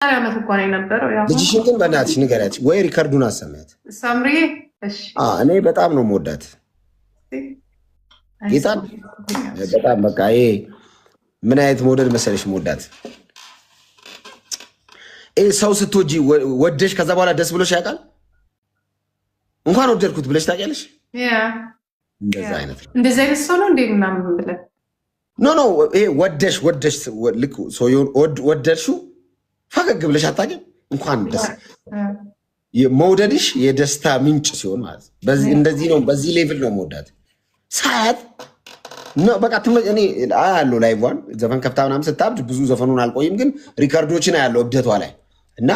ዓመት እንኳን የነበረው ያው ልጅሽን ግን በእናትሽ ንገሪያት ወይ ሪከርዱን አሰማያት። ሳምሪ እሺ እኔ በጣም ነው የምወዳት ጌታን በጣም በቃ ይሄ ምን አይነት መውደድ መሰለሽ የምወዳት ሰው ስትወጂ ወደሽ ከዛ በኋላ ደስ ብሎሽ ያውቃል? እንኳን ወደድኩት ብለሽ ታውቂያለሽ? እንደዛ አይነት ሰው ነው እንዴ ምናምን ብለህ ኖ ይሄ ወደሽ ልክ ሰውዬውን ወደድሽው ፈገግ ብለሽ አታውቂም? እንኳን ደስ መውደድሽ የደስታ ምንጭ ሲሆን ማለት በዚህ እንደዚህ ነው። በዚህ ሌቭል ነው መውዳት ሳያት ነው በቃ እኔ አያለሁ ላይቭዋን ዘፈን ከፍታ ምናምን ስታብድ ብዙ ዘፈኑን አልቆይም፣ ግን ሪከርዶችን አያለሁ እብደቷ ላይ እና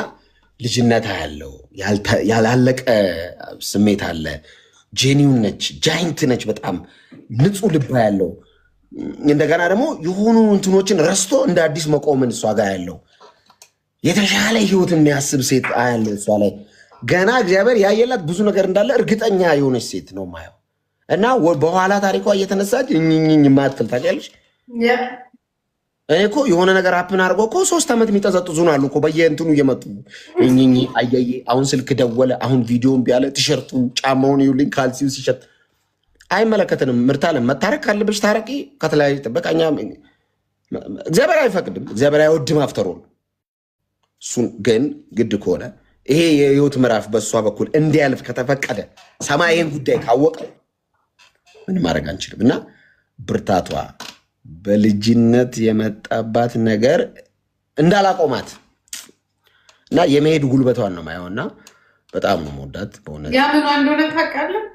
ልጅነት አያለው ያላለቀ ስሜት አለ። ጄኒውን ነች፣ ጃይንት ነች፣ በጣም ንጹህ ልብ ያለው እንደገና ደግሞ የሆኑ እንትኖችን ረስቶ እንደ አዲስ መቆምን እሷ ጋር ያለው የተሻለ ህይወት የሚያስብ ሴት አያለው እሷ ላይ ገና እግዚአብሔር ያየላት ብዙ ነገር እንዳለ እርግጠኛ የሆነች ሴት ነው ማየው እና በኋላ ታሪኳ እየተነሳች እኝኝኝ ማትል ታውቂያለሽ። እኔ እኮ የሆነ ነገር አፕን አድርጎ እኮ 3 ዓመት የሚጠዘጥዙን አሉ እኮ በየእንትኑ እየመጡ እኝኝ አየዬ አሁን ስልክ ደወለ፣ አሁን ቪዲዮን ቢያለ ቲሸርቱን ጫማውን ይውልኝ ካልሲው ሲሸጥ አይመለከትንም። ምርታለም መታረቅ ካለብሽ ታረቂ፣ ከተለያዩ በቃኛ እግዚአብሔር አይፈቅድም፣ እግዚአብሔር አይወድም አፍተሮል። እሱን ግን ግድ ከሆነ ይሄ የህይወት ምዕራፍ በእሷ በኩል እንዲያልፍ ከተፈቀደ ሰማይን ጉዳይ ካወቀ ምን ማድረግ አንችልም እና ብርታቷ በልጅነት የመጣባት ነገር እንዳላቆማት እና የመሄድ ጉልበቷን ነው ማየውና በጣም ነው መወዳት በእውነት ያ ምን እንደሆነ ታውቃለህ።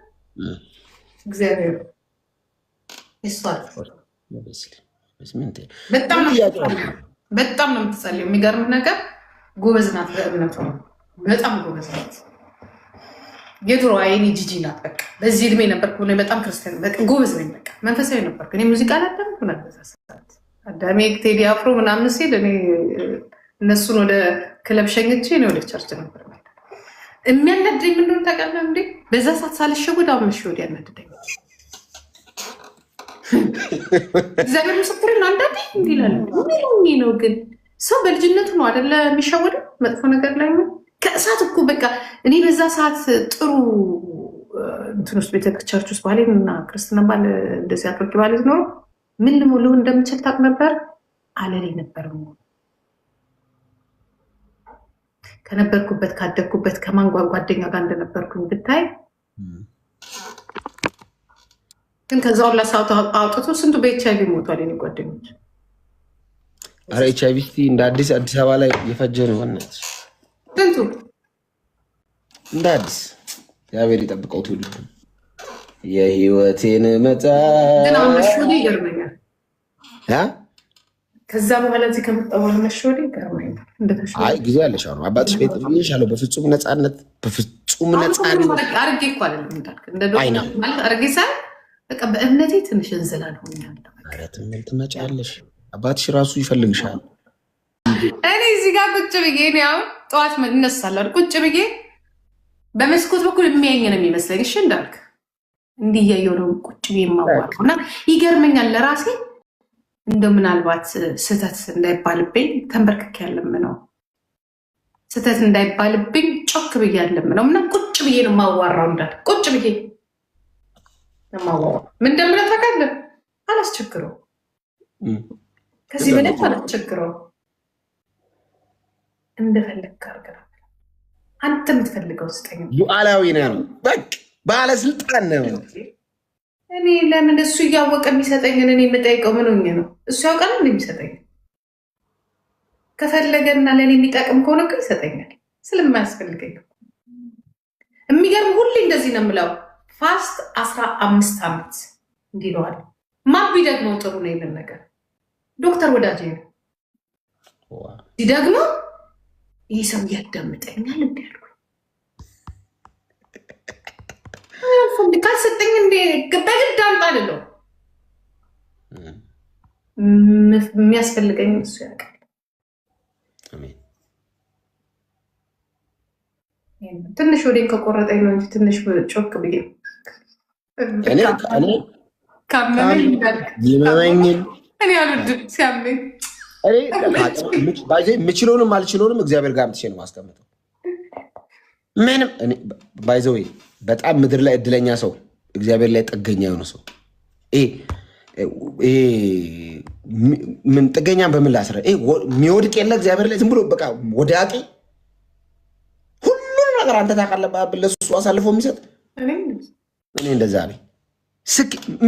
እግዚአብሔር ይስፋት በጣም ነው የምትጸልየው። የሚገርም ነገር ጎበዝ ናት በእምነቷ በጣም ጎበዝ ናት። የድሮ አይኔ ጂጂ ናት። በቃ በዚህ እድሜ ነበርኩ ነው በጣም ክርስቲያን በቃ ጎበዝ ነኝ። በቃ መንፈሳዊ ነበርኩ። እኔ ሙዚቃ አላዳምኩ ነበር ሰዓት አዳሜ ቴዲ አፍሮ ምናምን ሲል እኔ እነሱን ወደ ክለብ ሸኝቼ ነው ወደ ቸርች ነበር ማለት። የሚያናድደኝ ምን እንደሆነ ታውቃለህ እንዴ? በዛ ሰዓት ሳልሸወድ አሁን መሸወድ ያናድደኝ። እግዚአብሔር ምስክር ነው። አንዳንዴ እንዲህ እላለሁ ምን ነው ግን ሰው በልጅነቱ ነው አይደለ የሚሸወደው መጥፎ ነገር ላይ ነው። ከእሳት እኮ በቃ እኔ በዛ ሰዓት ጥሩ እንትን ውስጥ ቤተክርስቲያን ውስጥ ባሌን እና ክርስትና ባል እንደዚህ አጥብቅ ባል ነው ምን ልሙሉ እንደምችል ታውቅ ነበር። አለሌ ነበር ከነበርኩበት ካደግኩበት ከማን ጓደኛ ጋር እንደነበርኩኝ ብታይ። ግን ከዛ ሁላ ሰዓት አውጥቶ ስንቱ በኤችአይቪ ሞቷል የኔ ጓደኞች። አረ ኤችአይቪ እንደ አዲስ አበባ ላይ የፈጀ ነው ወነት ስንቱ እንደ አዲስ እግዚአብሔር ይጠብቀው ትውልድ የህይወቴን መጽሐፍ ግን አሁን መሽወዴ ይገርመኛል። ከዛ በኋላ እዚህ ከመጣሁ በኋላ መሽወዴ ይገርመኛል። አይ ጊዜ ያለሽ አሁን አባትሽ ቤት ይሻለው በፍጹም ነፃነት አርጌ እኮ አይደለም እንዳልክ እንደ ዶክተር ማለት አርጌ ሳይ በቃ በእምነቴ ትንሽ እንዝላል ሆኛለሁ። ኧረ ትመጫለሽ፣ አባትሽ ራሱ ይፈልግሻል። እኔ እዚህ ጋር ቁጭ ብዬ እኔ አሁን ጠዋት እነሳለሁ ቁጭ ብዬ በመስኮት በኩል የሚያየኝ ነው የሚመስለኝ። እሺ እንዳልክ እንዲህ እያየሁ ነው ቁጭ ብዬ የማዋራው እና ይገርመኛል ለራሴ እንደው ምናልባት ስህተት እንዳይባልብኝ ተንበርክኬ ያለምነው ስህተት እንዳይባልብኝ ጮክ ብዬ ያለምነው እና ቁጭ ብዬ ነው የማዋራው። እንዳልክ ቁጭ ብዬ ነው የማዋራው። ምን እንደምለው ታውቃለህ? አላስቸግረው ከዚህ በላይ አላስቸግረው እንደፈለግ አድርገህ አንተ የምትፈልገው ስጠኝ። ሉዓላዊ ነው በቃ ባለስልጣን ነው። እኔ ለምን እሱ እያወቀ የሚሰጠኝን እኔ የምጠይቀው ምን ሆኜ ነው? እሱ ያውቃል እንደ የሚሰጠኝ ከፈለገና ለእኔ የሚጠቅም ከሆነ እኮ ይሰጠኛል። ስለማያስፈልገኝ የሚገርም ሁሌ እንደዚህ ነው የምለው። ፋስት 15 ዓመት እንዲለዋል ማቢ ደግሞ ጥሩ ነው ይልን ነገር ዶክተር ወዳጄ ነው ደግሞ ይህ ሰው ያዳምጠኛል እንዲ ያልኩ ካልሰጠኝ እንደ በግድ አምጣ ልለው የሚያስፈልገኝ እሱ ያውቃል። ትንሽ ወዴን ከቆረጠኝ ነው እንጂ ትንሽ ጮክ ብዬ ካመመኝ እኔ አልወድም ሲያመኝ የምችለውንም አልችለውንም እግዚአብሔር ጋር አምጥቼ ነው ማስቀምጠው። ምንም ባይዘው በጣም ምድር ላይ እድለኛ ሰው እግዚአብሔር ላይ ጥገኛ የሆነ ሰው ምን ጥገኛም በምን ላስረ የሚወድቅ የለ እግዚአብሔር ላይ ዝም ብሎ በቃ ወዳቂ ሁሉንም ነገር አንተ ታውቃለህ ለሱ አሳልፎ የሚሰጥ እኔ እንደዛ ነኝ።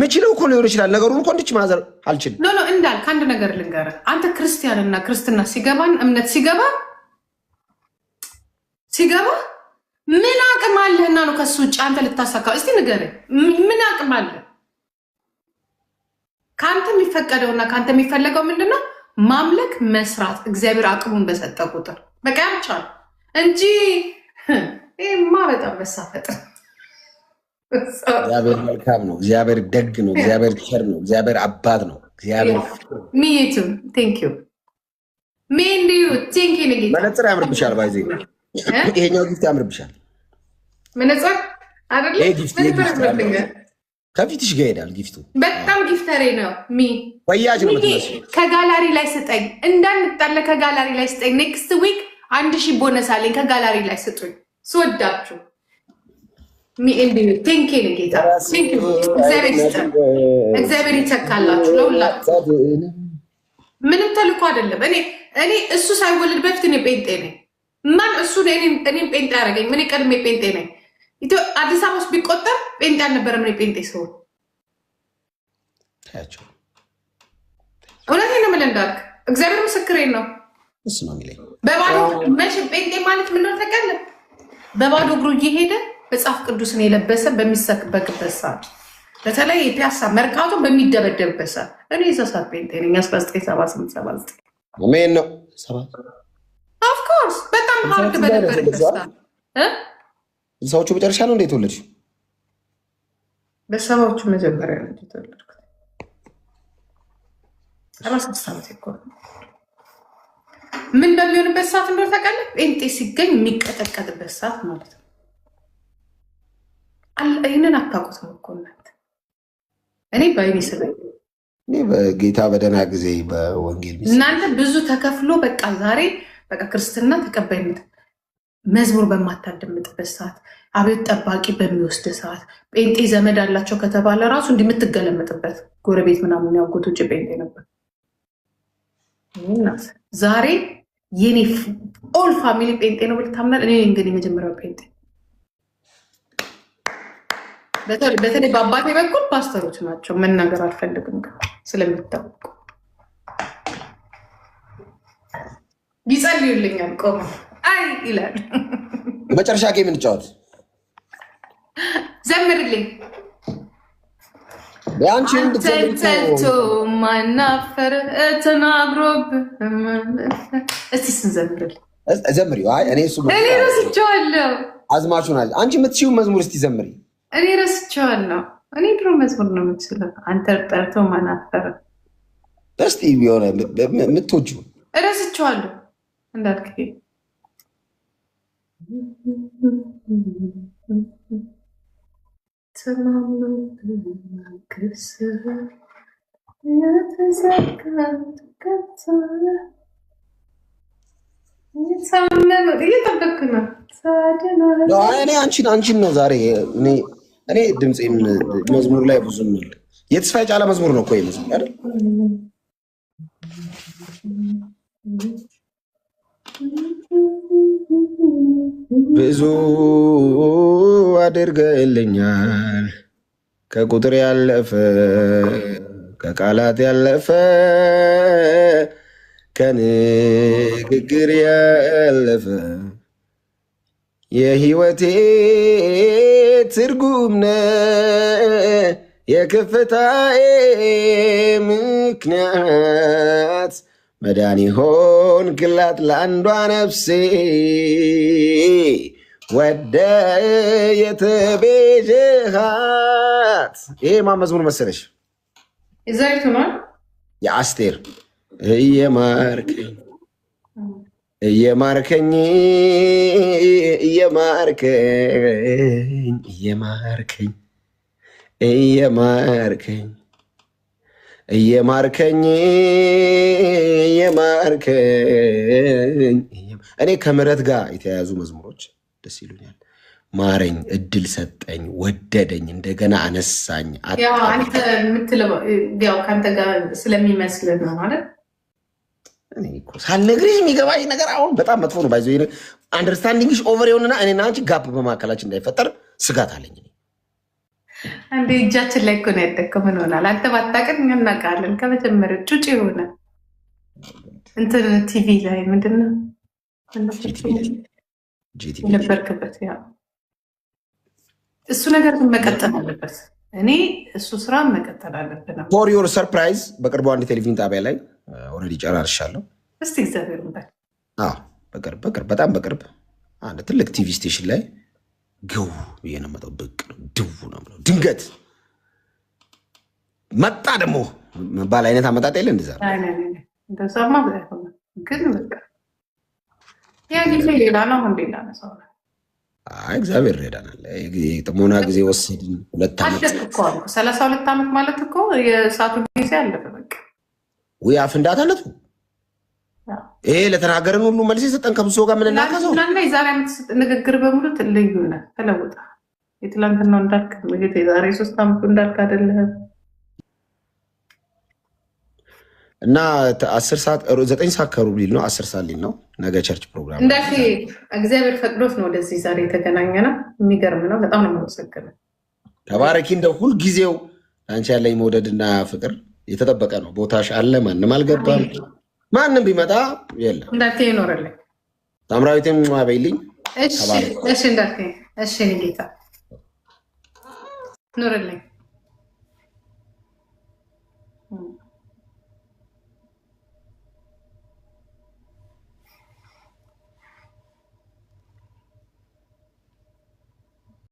ምችለው እኮ ሊሆን ይችላል ነገሩን እኮ እንድች ማዘር አልችልም። ኖ እንዳልክ አንድ ነገር ልንገርህ። አንተ ክርስቲያንና ክርስትና ሲገባን እምነት ሲገባ ምን አቅም አለህና ነው ከሱ ውጭ አንተ ልታሳካው? እስቲ ንገረኝ። ምን አቅም አለ? ከአንተ የሚፈቀደውና ከአንተ የሚፈለገው ምንድነው? ማምለክ፣ መስራት፣ እግዚአብሔር አቅሙን በሰጠ ቁጥር በቃ ያምቻል እንጂ ይሄማ በጣም መሳፈጥ። እግዚአብሔር መልካም ነው። እግዚአብሔር ደግ ነው። እግዚአብሔር ቸር ነው። እግዚአብሔር አባት ነው። እግዚአብሔር ሚቱ ቴንክ ዩ ሜንዲዩ ቴንክ ዩ ነጌታ መነጽር ያምርብሻል። ባይዜ ይሄኛው ጊፍት ያምርብሻል። መነጽር አይደለ? ከፊትሽ ጋር ይሄዳል ጊፍቱ። በጣም ጊፍተሬ ነው። ወያጅ ነው የምትመስለው። ከጋላሪ ላይ ስጠኝ እንዳንጣለ ከጋላሪ ላይ ስጠኝ። ኔክስት ዊክ 1000 ቦነስ አለኝ። ከጋላሪ ላይ ስጡኝ ስወዳችሁ። ቴንክ ዩ ጌታ ቴንክ ዩ። እግዚአብሔር ይተካላችሁ ለሁላችሁ። ምንም ተልኮ አይደለም። እኔ እሱ ሳይወለድ በፊት እኔ ጴንጤ ነኝ። ማን እሱ እኔም ጴንጤ ያደረገኝ? ምን ቀድሜ ጴንጤ ነኝ። አዲስ አበባ ውስጥ ቢቆጠር ጴንጤ አልነበረም። እኔ ጴንጤ ሰው እውነቴን ነው የምልህ እንዳልክ እግዚአብሔር ምስክሬን ነው። እሱ ነው የሚለኝ። በባዶ መቼም ጴንጤ ማለት ምን ነው ታውቃለህ? በባዶ እግሩ እየሄደ መጽሐፍ ቅዱስን የለበሰ በሚሰበክበት ሰዓት፣ በተለይ ፒያሳ መርካቶ በሚደበደብበት ሰዓት እኔ እዛ ሰዓት ጴንጤ ነኝ። 1978 ምን ነው ኦፍኮርስ በጣም ሀርድ በነበረበት ሰዓት ሰዎቹ መጨረሻ ነው እንዴት ወለድሽ? በሰባዎቹ መጀመሪያ ነው የተወለድኩት። 36 ዓመት እኮ ምን በሚሆንበት ሰዓት እንደሆነ ታውቃለህ? ጴንጤ ሲገኝ የሚቀጠቀጥበት ሰዓት ማለት ነው። ይህንን አታውቁትም እኮ እናንተ። እኔ በአይኔ ስለኝ እኔ በጌታ በደህና ጊዜ በወንጌል እናንተ ብዙ ተከፍሎ በቃ ዛሬ በቃ ክርስትና ተቀባይነት መዝሙር በማታደምጥበት ሰዓት፣ አቤት ጠባቂ በሚወስድ ሰዓት፣ ጴንጤ ዘመድ አላቸው ከተባለ ራሱ እንዲህ የምትገለመጥበት ጎረቤት ምናምን ያጎቶች ጴንጤ ነበር። ዛሬ የኔ ኦል ፋሚሊ ጴንጤ ነው ብለህ ታምናለህ? እኔ እንግዲህ የመጀመሪያው ጴንጤ በተለይ በአባቴ በኩል ፓስተሮች ናቸው። መናገር አልፈልግም ስለሚታወቁ ይጸልዩልኛል። ቆመ አይ ይላል። የመጨረሻ ጌም እንጫወት። ዘምርልኝ። አንተንተልቶ ማናፈር ተናግሮብህ እስቲ ስንዘምርልኝ ዘምሪ። እኔ ረስቼዋለሁ። አዝማቹን አንቺ የምትችይው መዝሙር እስቲ ዘምሪ። እኔ ረስቼዋለሁ። እኔ ድሮ መዝሙር ነው የምትችለው። አንተ ጠርቶ ማናፈር እስቲ የሆነ የምትወጂው ረስቼዋለሁ እንዳልክ እየጠበቅኩ ነው። እኔ አንቺን ነው ዛሬ። እኔ ድምፄም መዝሙር ላይ ብዙም የተስፋዬ ጫላ መዝሙር ነው እኮ መዝሙር አይደል? ብዙ አድርገልኛል ከቁጥር ያለፈ ከቃላት ያለፈ ከንግግር ያለፈ የህይወቴ ትርጉም ነህ የከፍታዬ ምክንያት መዳን ሆንክላት ለአንዷ ነፍሴ ወደ የተቤዠሃት። ይሄ ማን መዝሙር መሰለሽ? የአስቴር እየማርከኝ እየማርከኝ እየማርከኝ እየማርከኝ እየማርከኝ እየማርከኝ እኔ ከምረት ጋር የተያያዙ መዝሙሮች ደስ ይሉኛል። ማረኝ፣ እድል ሰጠኝ፣ ወደደኝ፣ እንደገና አነሳኝ። አንተ የምትለው ያው ከአንተ ጋር ስለሚመስል ነው ማለት ሳልነግርሽ የሚገባሽ ነገር አሁን በጣም መጥፎ ነው። ባይዞ አንደርስታንዲንግሽ ኦቨር የሆነና እኔና አንቺ ጋፕ በመካከላችን እንዳይፈጠር ስጋት አለኝ። አንዴ እጃችን ላይ እኮ ነው ያደግከው። ምን ሆናል? አንተ ባታውቅም እኛ እናውቃለን። ከመጀመሪያው ጩጭ የሆነ እንትን ቲቪ ላይ ምንድን ነው የነበርክበት? ያው እሱ ነገር ግን መቀጠል አለበት። እኔ እሱ ስራ መቀጠል አለብን። ፎር ዮር ሰርፕራይዝ በቅርቡ አንድ ቴሌቪዥን ጣቢያ ላይ ኦልሬዲ ጨራርሻለሁ። እስቲ እግዚአብሔር ይመስገን። በቅርብ በጣም በቅርብ አንድ ትልቅ ቲቪ ስቴሽን ላይ ግው ብዬ ነው የምመጣው። ብቅ ድው ነው የምለው። ድንገት መጣ ደግሞ ባል አይነት አመጣጥ የለ እንደዛማ ግን ያ ጊዜ ሌላ ነው። አሁን ሌላ ነው ሰው እግዚአብሔር ይረዳናል። ጥሞና ጊዜ ወሰድን። 2 ዓመት 32 ዓመት ማለት እኮ የእሳቱ ጊዜ አለፈ። በቃ ወይ አፍንዳታነቱ ይሄ ለተናገረን ሁሉ መልስ የሰጠን ከብዙ ጋር ምንናከሰው የዛሬ ዓመት ንግግር በሙሉ ልዩ ነህ። ተለውጣ የትላንትናው እንዳልክ የዛሬ 3 ዓመቱ እንዳልክ አይደለህም። እና 9 ሰዓት ከሩብ ሊል ነው 10 ሰዓት ሊል ነው ነገ ቸርች ፕሮግራም እንዳልክ እግዚአብሔር ፈቅዶት ነው ወደዚህ ዛሬ የተገናኘ ነው። የሚገርም ነው። በጣም ነው የማመሰግነው። ተባረኪ። እንደው ሁልጊዜው አንቺ ያለኝ መውደድና ፍቅር የተጠበቀ ነው። ቦታሽ አለ። ማንም አልገባም። ማንም ቢመጣ የለም። እንዳልክ ይኖርልኝ። ታምራዊትም በይልኝ። እሺ እንዳልክ እሺ ጌታ ኖርልኝ።